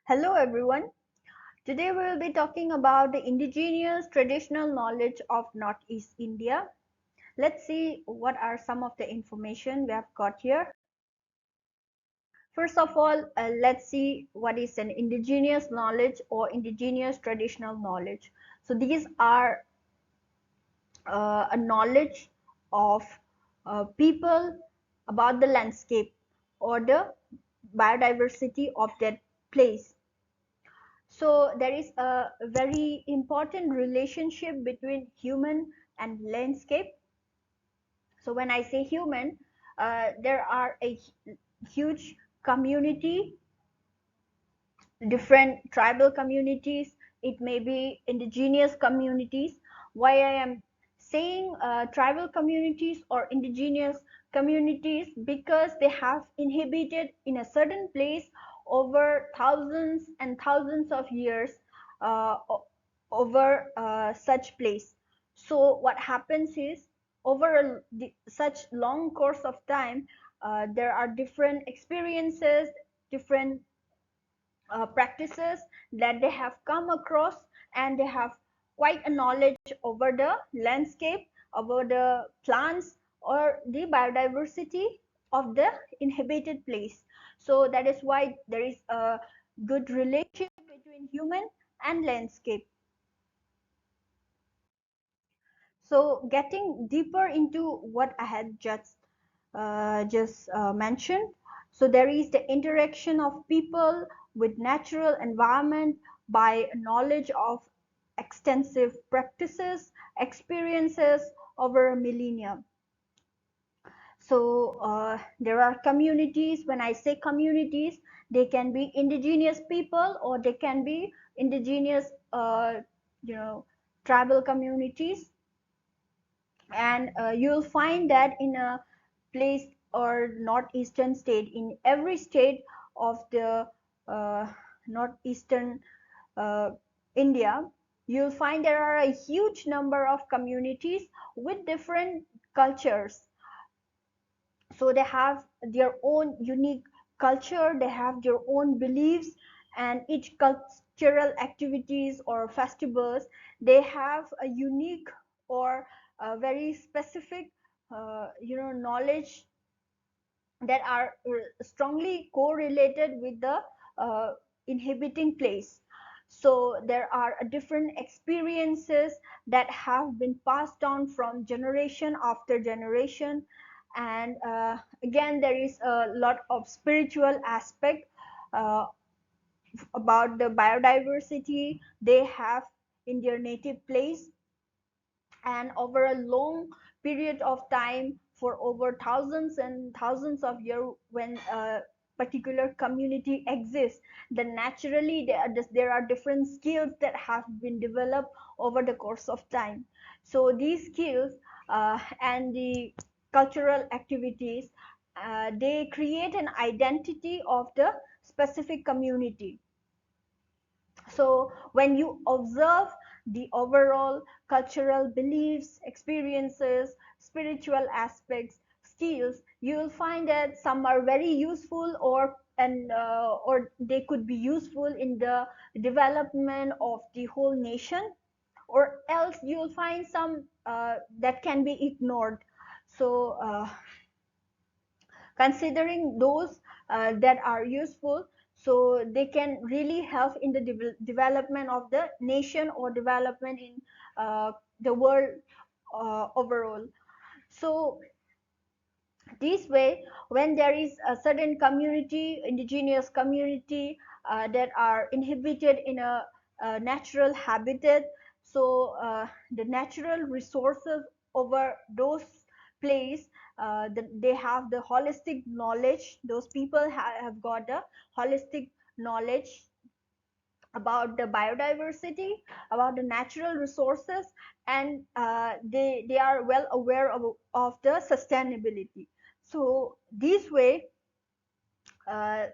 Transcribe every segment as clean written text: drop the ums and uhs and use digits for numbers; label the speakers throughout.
Speaker 1: Hello everyone. Today we will be talking about the indigenous traditional knowledge of Northeast India. Let's see what are some of the information we have got here. First of all, let's see what is an indigenous knowledge or indigenous traditional knowledge. So these are a knowledge of people about the landscape or the biodiversity of that place. So there is a very important relationship between human and landscape. So when I say human, there are a huge community, different tribal communities. It may be indigenous communities. Why I am saying tribal communities or indigenous communities, because they have inhabited in a certain place over thousands and thousands of years, uh, over such place. So what happens is, over such long course of time, there are different experiences, different practices that they have come across, and they have quite a knowledge over the landscape, over the plants, or the biodiversity of the inhabited place. So that is why there is a good relationship between human and landscape. So getting deeper into what I had just mentioned, so there is the interaction of people with natural environment by knowledge of extensive practices, experiences over a millennium. So there are communities. When I say communities, they can be indigenous people, or they can be indigenous, you know, tribal communities. And you'll find that in a place or northeastern state, in every state of the uh, northeastern uh, India, you'll find there are a huge number of communities with different cultures. So they have their own unique culture, they have their own beliefs, and each cultural activities or festivals, they have a unique or a very specific knowledge that are strongly correlated with the uh, inhabiting place. So there are different experiences that have been passed on from generation after generation. And again, there is a lot of spiritual aspect uh, about the biodiversity they have in their native place. And over a long period of time, for over thousands and thousands of years, when a particular community exists, then naturally there are different skills that have been developed over the course of time. So these skills and the cultural activities, they create an identity of the specific community. So when you observe the overall cultural beliefs, experiences, spiritual aspects, skills, you will find that some are very useful, or they could be useful in the development of the whole nation, or else you will find some that can be ignored. So considering those that are useful, so they can really help in the development of the nation or development in the world overall. So this way, when there is a certain community, indigenous community, that are inhabited in a natural habitat, so the natural resources over those place, they have the holistic knowledge. Those people have got the holistic knowledge about the biodiversity, about the natural resources, and they are well aware of the sustainability. So this way,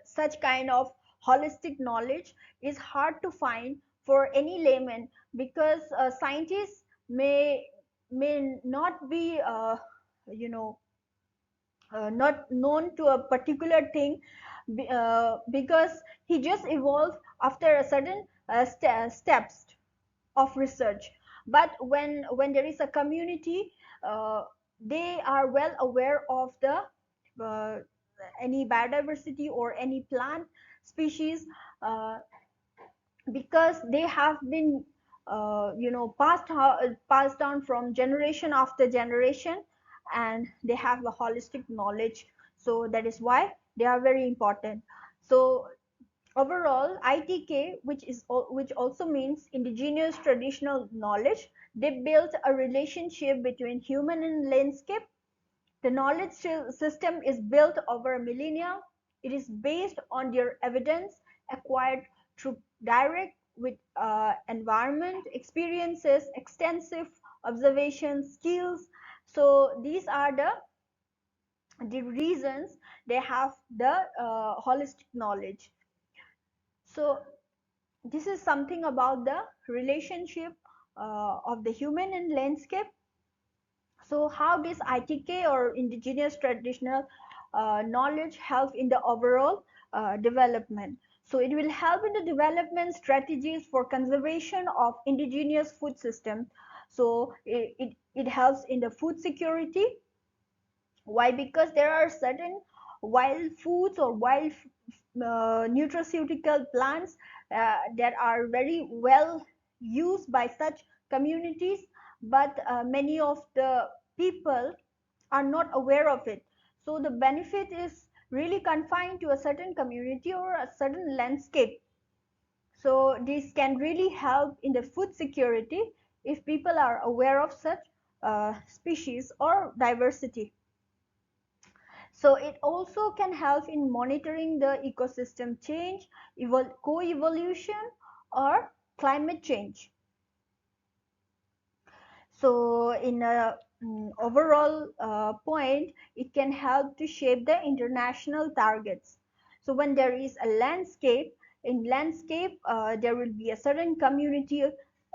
Speaker 1: such kind of holistic knowledge is hard to find for any layman, because scientists may not be you know not known to a particular thing, because he just evolved after a certain steps of research. But when there is a community, uh, they are well aware of the uh, any biodiversity or any plant species, uh, because they have been passed down from generation after generation, and they have a holistic knowledge. So that is why they are very important. So overall, ITK, which also means indigenous traditional knowledge, they built a relationship between human and landscape. The knowledge system is built over millennia. It is based on their evidence acquired through direct with environment experiences, extensive observation skills. So these are the reasons they have the holistic knowledge. So this is something about the relationship of the human and landscape. So how does ITK or indigenous traditional knowledge help in the overall development? So it will help in the development strategies for conservation of indigenous food system. So it helps in the food security. Why? Because there are certain wild foods or wild nutraceutical plants that are very well used by such communities, but many of the people are not aware of it. So the benefit is really confined to a certain community or a certain landscape. So this can really help in the food security if people are aware of such species or diversity. So it also can help in monitoring the ecosystem change, co-evolution, or climate change. So in a overall point, it can help to shape the international targets. So when there is a landscape, in landscape there will be a certain community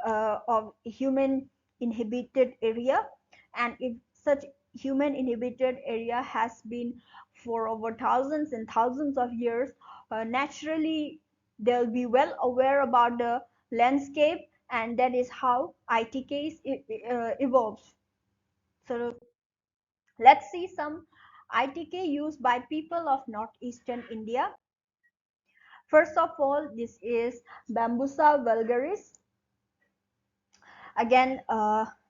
Speaker 1: of human inhabited area, and if such human inhabited area has been for over thousands and thousands of years, naturally they'll be well aware about the landscape, and that is how ITKs evolves. So let's see some ITK used by people of northeastern India. First of all, this is Bambusa vulgaris. Again,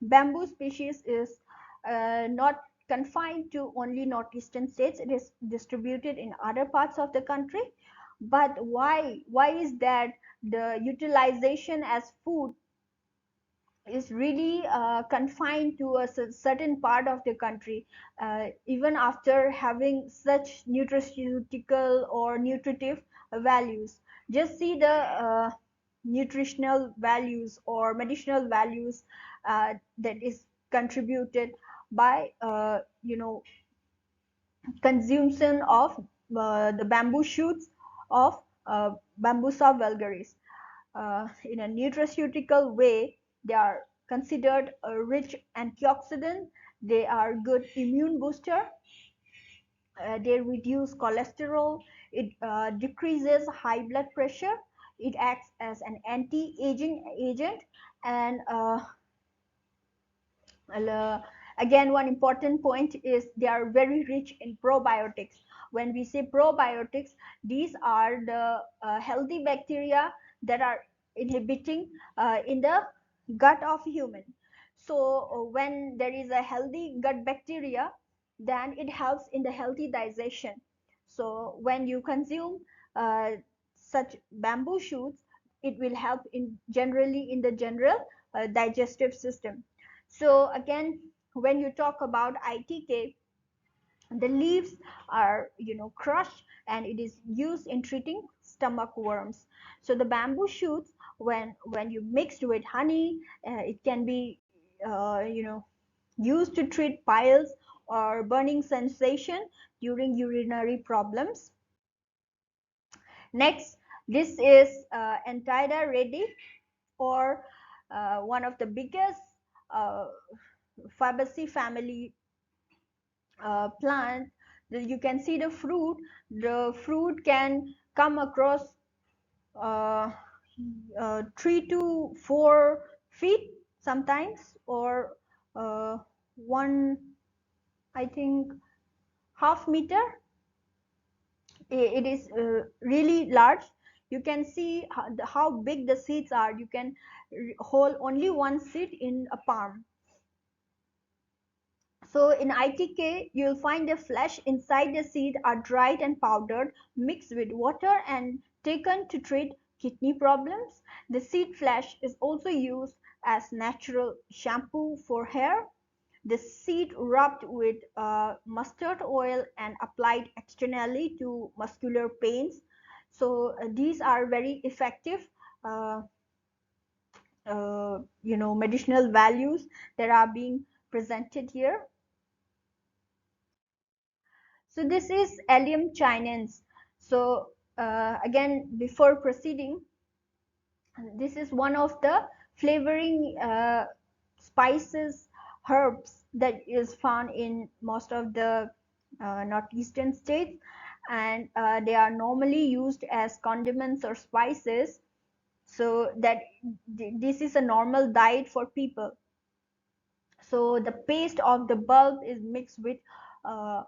Speaker 1: bamboo species is not confined to only northeastern states. It is distributed in other parts of the country. But why is that the utilization as food is really confined to a certain part of the country, even after having such nutraceutical or nutritive values? Just see the nutritional values or medicinal values that is contributed by consumption of the bamboo shoots of Bambusa vulgaris. In a nutraceutical way, they are considered a rich antioxidant. They are good immune booster. They reduce cholesterol. It decreases high blood pressure. It acts as an anti-aging agent, and uh, again, one important point is they are very rich in probiotics. When we say probiotics, these are the healthy bacteria that are inhibiting in the gut of human. So when there is a healthy gut bacteria, then it helps in the healthy digestion. So when you consume uh, such bamboo shoots, it will help in generally in the general digestive system. So again, when you talk about ITK, the leaves are crushed, and it is used in treating stomach worms. So the bamboo shoots, when you mixed with honey, it can be used to treat piles or burning sensation during urinary problems. Next, this is Antida ready, or one of the biggest uh, Fabaceae family plant You can see the fruit. The fruit can come across uh, 3 to 4 feet sometimes, or one, I think, half meter. It is really large. You can see how big the seeds are. You can hold only one seed in a palm. So in ITK, you'll find the flesh inside the seed are dried and powdered, mixed with water and taken to treat kidney problems. The seed flesh is also used as natural shampoo for hair. The seed rubbed with mustard oil and applied externally to muscular pains. So these are very effective uh, medicinal values that are being presented here. So this is Allium chinense. So again, before proceeding, this is one of the flavoring spices, herbs that is found in most of the northeastern states, and they are normally used as condiments or spices. So that this is a normal diet for people. So the paste of the bulb is mixed with uh,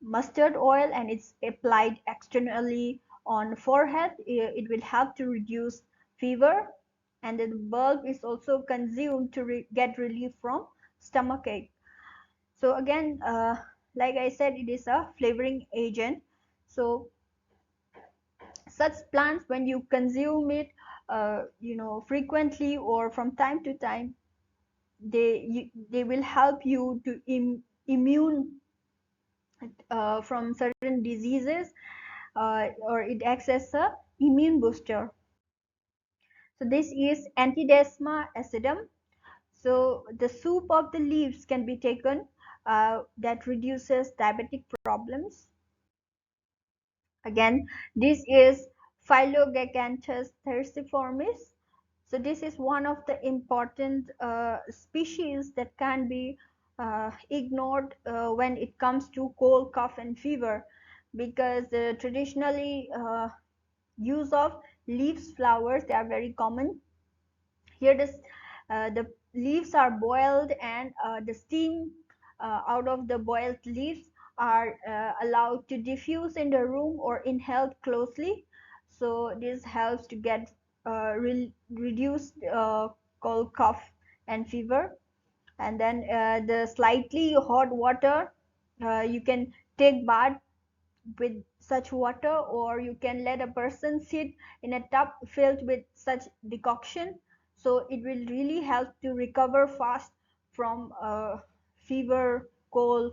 Speaker 1: mustard oil and it's applied externally on forehead. It will help to reduce fever, and the bulb is also consumed to get relief from stomach ache. So again, like I said, it is a flavoring agent. So such plants, when you consume it frequently or from time to time, they will help you to immune from certain diseases, or it acts as a immune booster. So this is Antidesma acidum. So the soup of the leaves can be taken, that reduces diabetic problems. Again, this is Phylogacanthus thyrsiformis. So this is one of the important species that can be ignored when it comes to cold, cough, and fever, because traditionally use of leaves, flowers, they are very common. Here the leaves are boiled, and the steam out of the boiled leaves are allowed to diffuse in the room or inhaled closely. So this helps to get reduced cold, cough, and fever. And then the slightly hot water, you can take bath with such water, or you can let a person sit in a tub filled with such decoction. So it will really help to recover fast from fever, cold.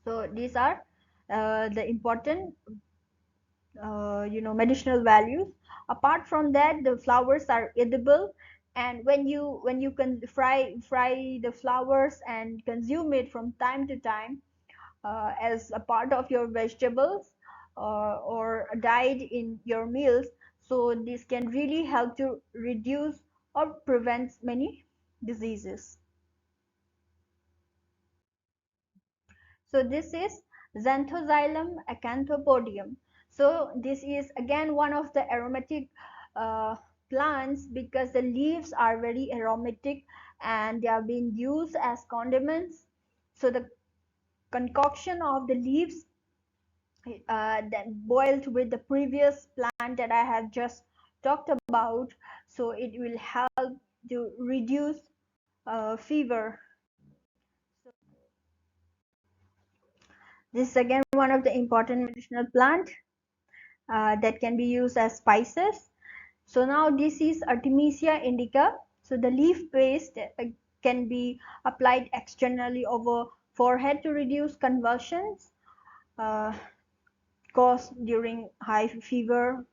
Speaker 1: So these are the important medicinal values. Apart from that, the flowers are edible, and when you can fry the flowers and consume it from time to time, as a part of your vegetables, or diet in your meals. So this can really help to reduce or prevent many diseases. So this is Xanthosylum acanthopodium. So this is again one of the aromatic uh, plants, because the leaves are very aromatic and they are being used as condiments. So the concoction of the leaves, then boiled with the previous plant that I have just talked about, so it will help to reduce fever. This is again one of the important medicinal plant that can be used as spices. So now this is Artemisia indica. So the leaf paste can be applied externally over forehead to reduce convulsions uh, caused during high fever.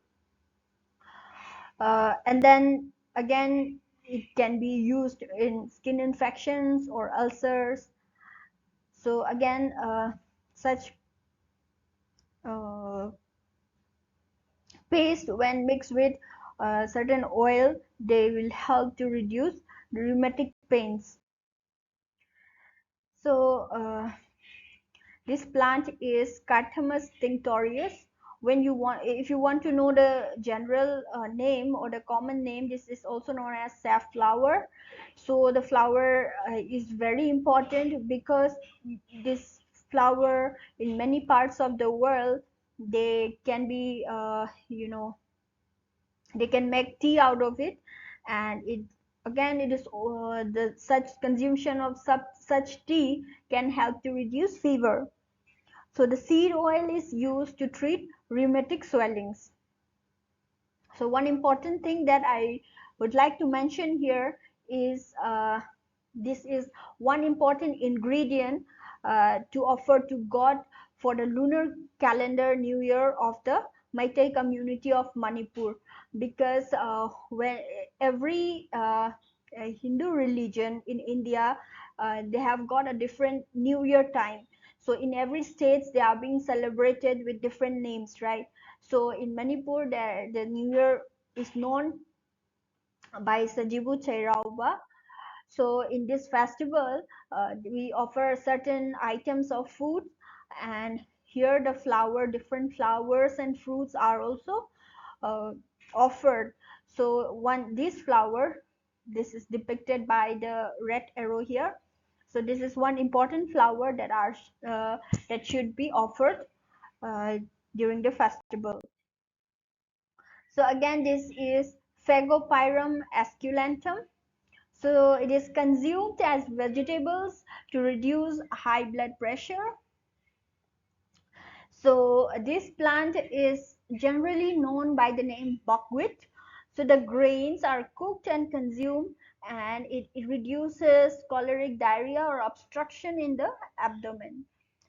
Speaker 1: And then again, it can be used in skin infections or ulcers. So again, such uh, paste, when mixed with certain oil, they will help to reduce rheumatic pains. So This plant is Carthamus tinctorius. If you want to know the general name or the common name, this is also known as safflower. So the flower is very important because this flower in many parts of the world, they can be, they can make tea out of it, and it again it is the such consumption of such tea can help to reduce fever. So the seed oil is used to treat rheumatic swellings. So one important thing that I would like to mention here is this is one important ingredient to offer to God for the lunar calendar new year of the Meitei community of Manipur, because when every Hindu religion in India, they have got a different new year time. So in every states they are being celebrated with different names, right? So in Manipur, the New Year is known by Sajibu Chairauba. So in this festival, we offer certain items of food, and here the different flowers and fruits are also uh, offered. So this flower, this is depicted by the red arrow here. So this is one important flower that should be offered uh, during the festival. So again, this is Phagopyrum esculentum. So it is consumed as vegetables to reduce high blood pressure. So this plant is generally known by the name buckwheat. So the grains are cooked and consumed, and it reduces choleric diarrhea or obstruction in the abdomen.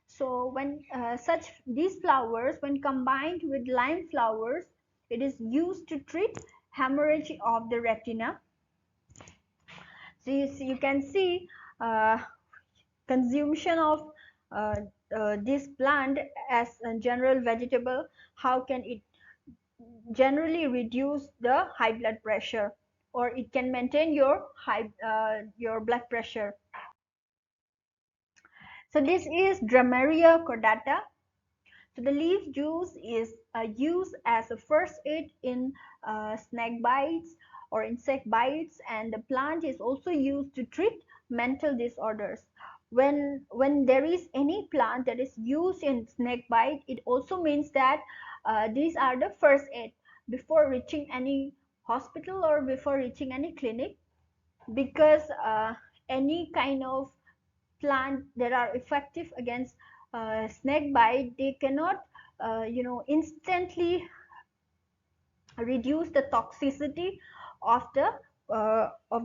Speaker 1: So when these flowers, when combined with lime flowers, it is used to treat hemorrhage of the retina. So you can see uh, consumption of uh, this plant as a general vegetable, how can it generally reduce the high blood pressure, or it can maintain your blood pressure. So this is Dromeria cordata. So the leaf juice is used as a first aid in snake bites or insect bites, and the plant is also used to treat mental disorders. When there is any plant that is used in snake bite, it also means that these are the first aid before reaching any hospital or before reaching any clinic, because any kind of plant that are effective against snake bite, they cannot instantly reduce the toxicity of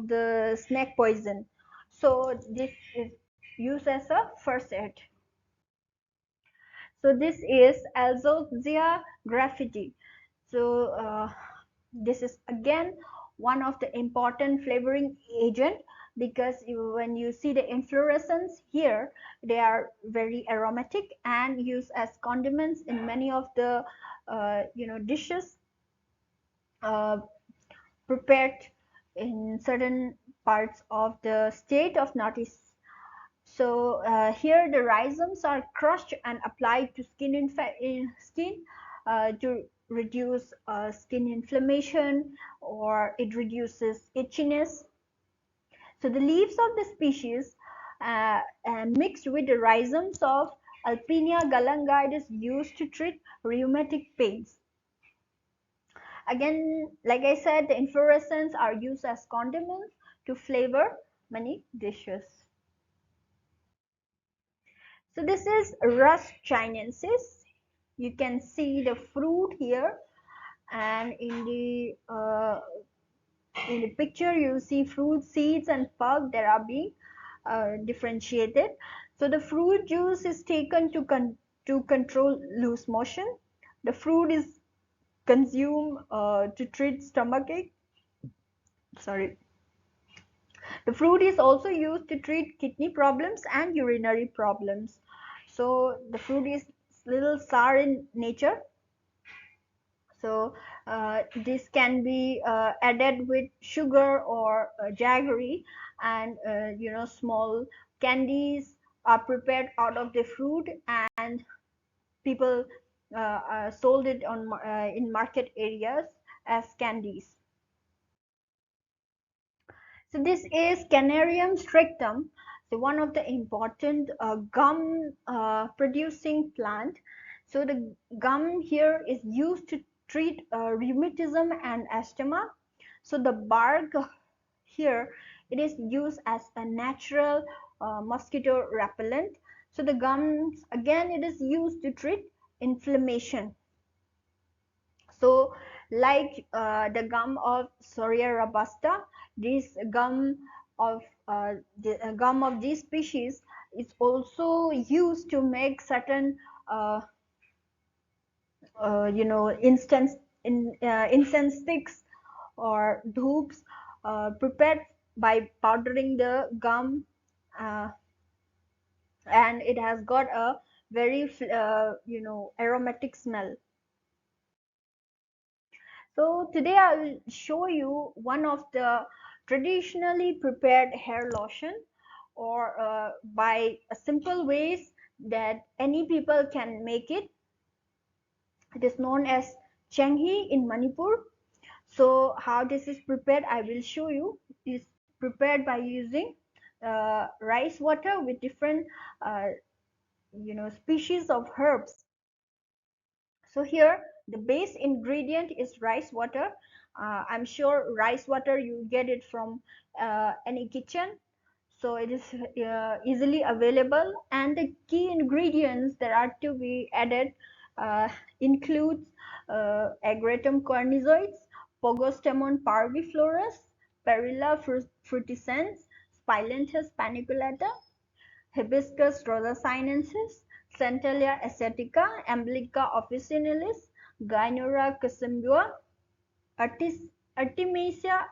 Speaker 1: the snake poison. So this is used as a first aid. So this is Alzoxia graffiti. So this is again one of the important flavoring agent, because when you see the inflorescence here, they are very aromatic and used as condiments in many of the dishes uh, prepared in certain parts of the state of Northeast. So here the rhizomes are crushed and applied to skin to reduce skin inflammation, or it reduces itchiness. So the leaves of the species mixed with the rhizomes of Alpinia galangide is used to treat rheumatic pains. Again, like I said, the inflorescence are used as condiments to flavor many dishes. So this is Rust chinensis. You can see the fruit here, and in the picture you see fruit, seeds, and pulp that are being differentiated. So the fruit juice is taken to control loose motion. The fruit is consumed to treat stomachache. Sorry. The fruit is also used to treat kidney problems and urinary problems. So the fruit is little sour in nature. So this can be added with sugar or jaggery, and small candies are prepared out of the fruit, and people sold it in market areas as candies. So this is Canarium strictum, so one of the important gum producing plant. So the gum here is used to treat rheumatism and asthma. So the bark here, it is used as a natural mosquito repellent. So the gums again, it is used to treat inflammation. So like the gum of Soria robusta, this gum of this species is also used to make certain uh, instance in incense sticks or dhoops prepared by powdering the gum, uh, and it has got a very aromatic smell. So today I will show you one of the traditionally prepared hair lotion, or by simple ways that any people can make it. It is known as Chenghi in Manipur. So how this is prepared, I will show you. It is prepared by using rice water with different uh, species of herbs. So here the base ingredient is rice water. I'm sure rice water you get it from any kitchen, so it is easily available, and the key ingredients that are to be added uh, includes Agratum cornizoids, Pogostemon parviflorus, Perilla frutiscens, Spilanthes paniculata, Hibiscus rosa sinensis, Centellia asiatica, Amblycca officinalis, Gynora cusimbua, Artemisia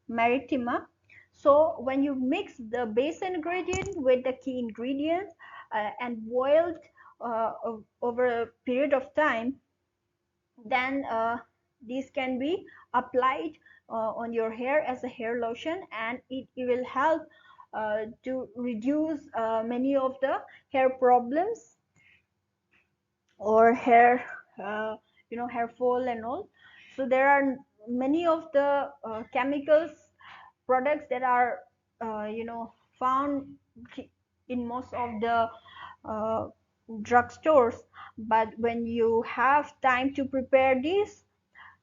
Speaker 1: maritima. So when you mix the base ingredient with the key ingredients and boiled over a period of time, then these can be applied on your hair as a hair lotion, and it will help to reduce many of the hair problems or hair hair fall and all. So there are many of the chemicals products that are found in most of the uh, drugstores, but when you have time to prepare these,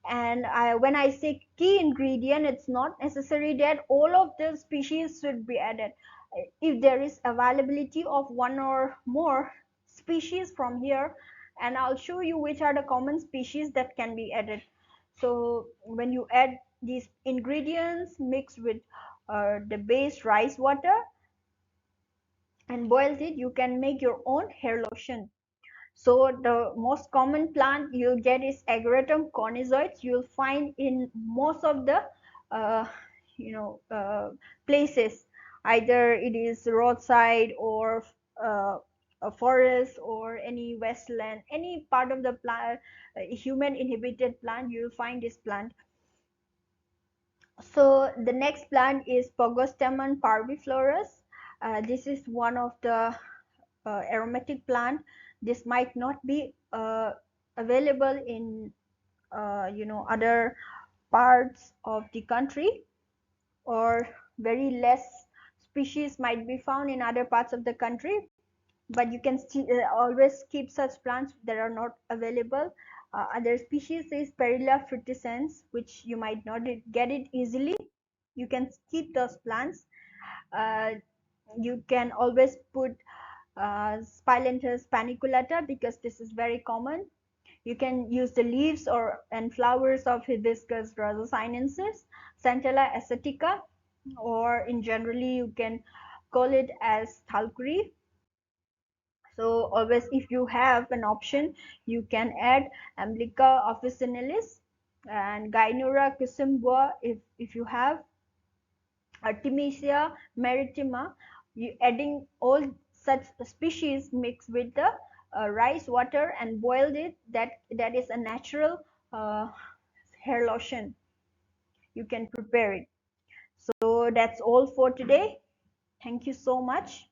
Speaker 1: and when I say key ingredient, it's not necessary that all of the species should be added. If there is availability of one or more species from here, and I'll show you which are the common species that can be added. So when you add these ingredients mixed with the base rice water and boiled it, you can make your own hair lotion. So the most common plant you'll get is Agratum cornizoids. You'll find in most of the uh, places, either it is roadside or a forest or any wasteland, any part of the plant, human inhabited plant, you'll find this plant. So the next plant is Pogostemon parviflorus. This is one of the aromatic plant. This might not be available in other parts of the country, or very less species might be found in other parts of the country, but you can still always keep such plants that are not available. Other species is Perilla frutiscens, which you might not get it easily. You can keep those plants. uh, you can always put Spilanthes paniculata, because this is very common. You can use the leaves or and flowers of Hibiscus rosa-sinensis, Centella asiatica, or in generally you can call it as thalkuri. So always, if you have an option, you can add Amblycca officinalis and Gynora cusimbua if you have Artemisia maritima. You adding all such species mixed with the rice water and boiled it. That is a natural uh, hair lotion. You can prepare it. So that's all for today. Thank you so much.